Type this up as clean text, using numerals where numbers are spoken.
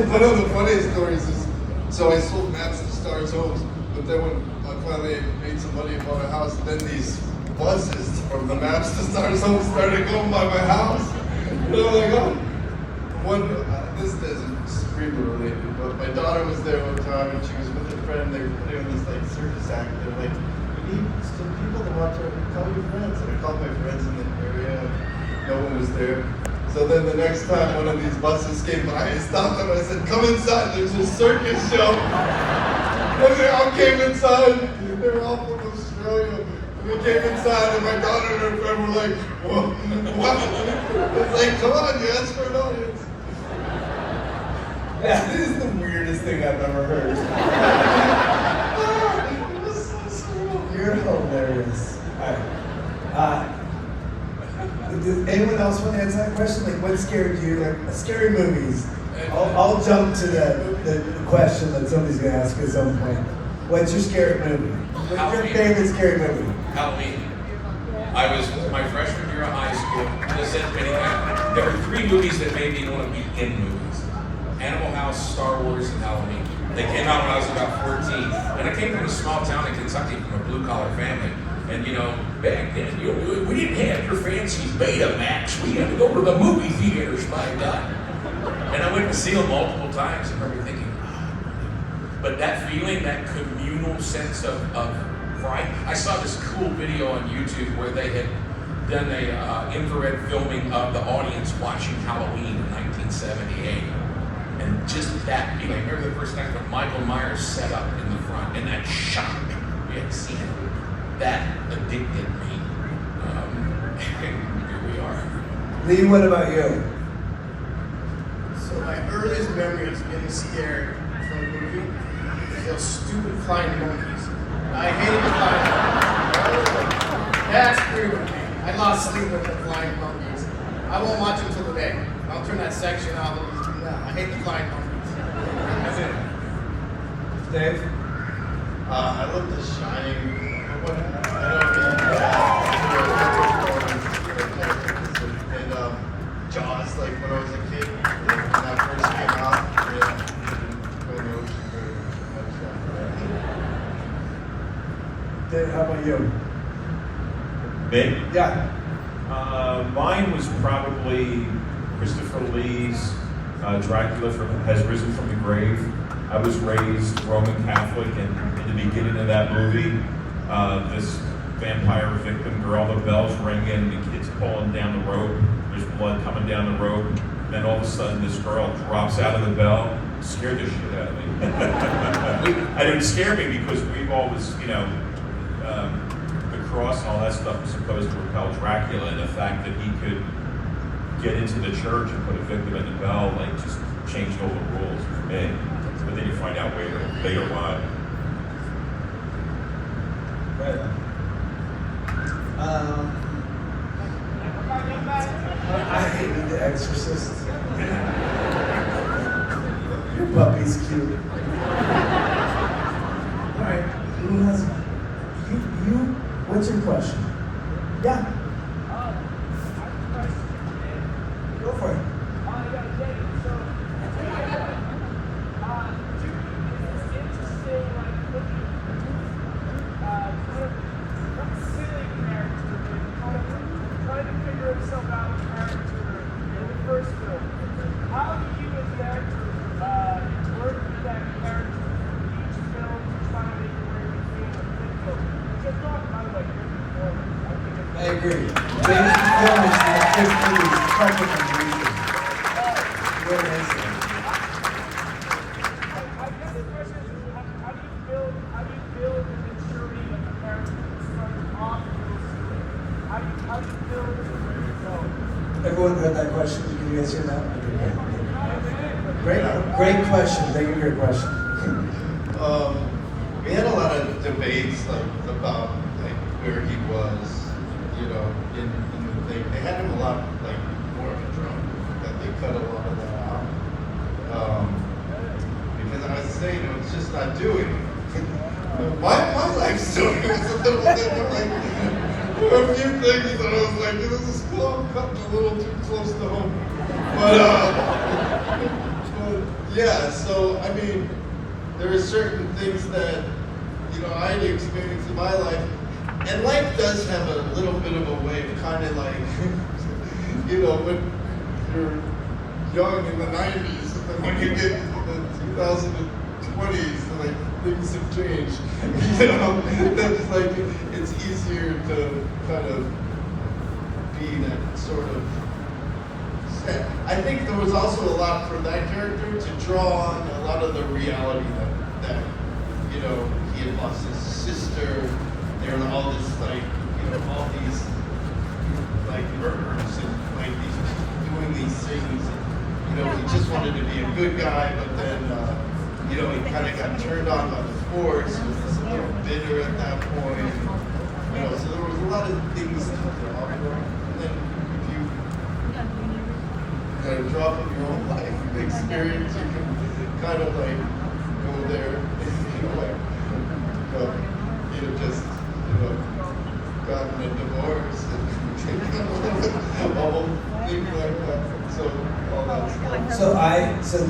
one of the funniest stories is, so I sold maps to Stars Homes, but then when I finally made some money and bought a house, then these buses from the maps to Stars Homes started going by my house. And I'm like, oh. This isn't screamer related, but my daughter was there one time and she was with a friend. They were putting on this like circus act. They're like, we need some people to watch our, call your friends. And I called my friends in the area. No one was there. So then the next time one of these buses came by, I stopped them and I said, come inside, there's a circus show. And they all came inside. They were all from Australia. And we came inside and my daughter and her friend were like, whoa, what? It's like, come on, you asked for an audience. Yeah, this is the weirdest thing I've ever heard. You're hilarious. Alright. Does anyone else want to answer that question? Like, what scared you? Like, scary movies. I'll jump to the question that somebody's going to ask at some point. What's your scary movie? What's your favorite scary movie? Halloween. I was my freshman year of high school. As I said many times, there were 3 movies that made me want to be in movies. Animal House, Star Wars, and Halloween. They came out when I was about 14. And I came from a small town in Kentucky from a blue-collar family. And you know, back then, we didn't have your fancy Betamax. We had to go to the movie theaters, my God. And I went to see them multiple times and remember thinking, but that feeling, that communal sense of fright. I saw this cool video on YouTube where they had done a infrared filming of the audience watching Halloween in 1978. And just that feeling, I remember the first time when Michael Myers set up in the front, and that shock we had seen it, that addicted me. And here we are. Lee, what about you? So my earliest memory of getting scared from a movie is those stupid flying monkeys. I hated the flying monkeys. That's screwed with me. I lost sleep with the flying monkeys. I won't watch them till today. I'll turn that section off. I hate the flying monkeys. That's it. Dave? I love The Shining. And Jaws, like when I was a kid, when that first came out, Dave, how about you? Me? Yeah. Mine was probably Christopher Lee's Dracula has risen from the grave. I was raised Roman Catholic, and in the beginning of that movie, this vampire victim girl, the bells ringing, the kids pulling down the rope, there's blood coming down the rope, and then all of a sudden this girl drops out of the bell, scared the shit out of me. And it would scare me because we've always, the cross and all that stuff was supposed to repel Dracula, and the fact that he could get into the church and put a victim in the bell, like, just changed all the rules for me. But then you find out later why. Right. I hated The Exorcist. Your puppy's cute. Alright, who has you? What's your question? Yeah. Go for it. Himself out of character in the first film. How do you as an actor work with that character from each film to try to make it where you became a good film? Which I thought, by the way, your performance. I agree. Dave's performance in the fifth movie is perfect and amazing. You're amazing. I guess the question is, how do you build the maturity of the character that starts off a little silly? How do you build it? Everyone heard that question? Can you guys hear that? Great question. Thank you for your question. we had a lot of debates about where he was, in the thing. They had him a lot more of a drunk. That they cut a lot of that out. Because I was saying it's just not doing it. My life's doing it was a little different. There were a few things that I was like, this is cutting a little too close to home. But Yeah, so I mean, there are certain things that, you know, I had experienced in my life, and life does have a little bit of a way of kind of like, you know, when you're young in the 90s, and then when you get into the 2020s, like, things have changed. You know, that's like, it's easier to kind of be that sort of set. I think there was also a lot for that character to draw on a lot of the reality that you know, he had lost his sister. There were all this, like, you know, all these like murders and like these doing these things. You know, he just wanted to be a good guy, but then you know, he kind of got turned on by the force. He was a little bitter at that point. You know, so there was a lot of things to draw from. And then if you kind of draw from your own life experience, you can kind of like go there. You know, like you know, just you know, gotten a divorce and all things like that. So all that stuff. So